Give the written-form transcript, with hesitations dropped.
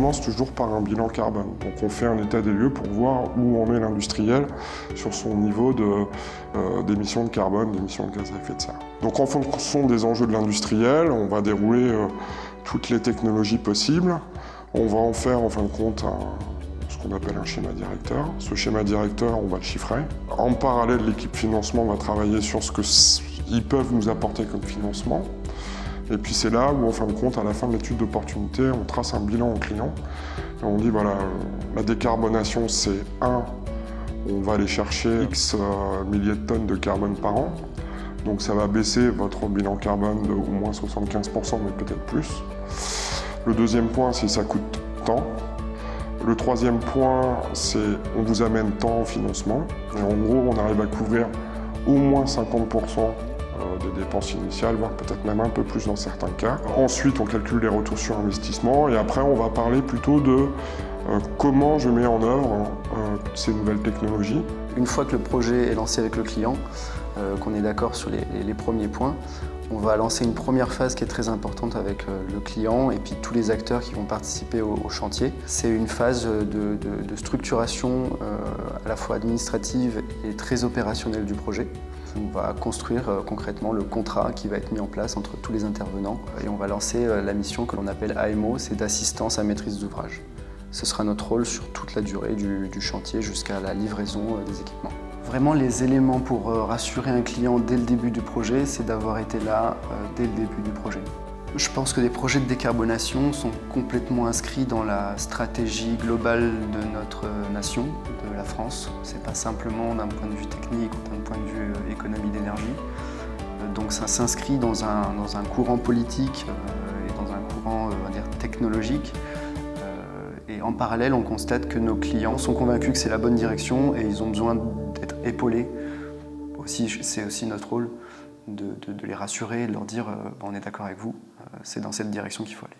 commence toujours par un bilan carbone. Donc on fait un état des lieux pour voir où en est l'industriel sur son niveau d'émissions de carbone, d'émissions de gaz à effet de serre. Donc en fonction des enjeux de l'industriel, on va dérouler toutes les technologies possibles. On va en faire en fin de compte ce qu'on appelle un schéma directeur. Ce schéma directeur, on va le chiffrer. En parallèle, l'équipe financement va travailler sur ce qu'ils peuvent nous apporter comme financement. Et puis c'est là où, en fin de compte, à la fin de l'étude d'opportunité, on trace un bilan au client. Et on dit, voilà, la décarbonation, c'est on va aller chercher X milliers de tonnes de carbone par an. Donc ça va baisser votre bilan carbone de au moins 75%, mais peut-être plus. Le deuxième point, c'est ça coûte tant. Le troisième point, c'est on vous amène tant en financement. Et en gros, on arrive à couvrir au moins 50% des dépenses initiales, voire peut-être même un peu plus dans certains cas. Ensuite, on calcule les retours sur investissement et après, on va parler plutôt de comment je mets en œuvre ces nouvelles technologies. Une fois que le projet est lancé avec le client, qu'on est d'accord sur les premiers points, on va lancer une première phase qui est très importante avec le client et puis tous les acteurs qui vont participer au chantier. C'est une phase de structuration à la fois administrative et très opérationnelle du projet. On va construire concrètement le contrat qui va être mis en place entre tous les intervenants et on va lancer la mission que l'on appelle AMO, c'est d'assistance à maîtrise d'ouvrage. Ce sera notre rôle sur toute la durée du chantier jusqu'à la livraison des équipements. Vraiment, les éléments pour rassurer un client dès le début du projet, c'est d'avoir été là dès le début du projet. Je pense que les projets de décarbonation sont complètement inscrits dans la stratégie globale de notre nation, de la France. C'est pas simplement d'un point de vue technique ou d'un point de vue économie d'énergie. Donc ça s'inscrit dans un courant politique et dans un courant on va dire, technologique. Et en parallèle, on constate que nos clients sont convaincus que c'est la bonne direction et ils ont besoin d'être épaulés. C'est aussi notre rôle de les rassurer et de leur dire on est d'accord avec vous, c'est dans cette direction qu'il faut aller.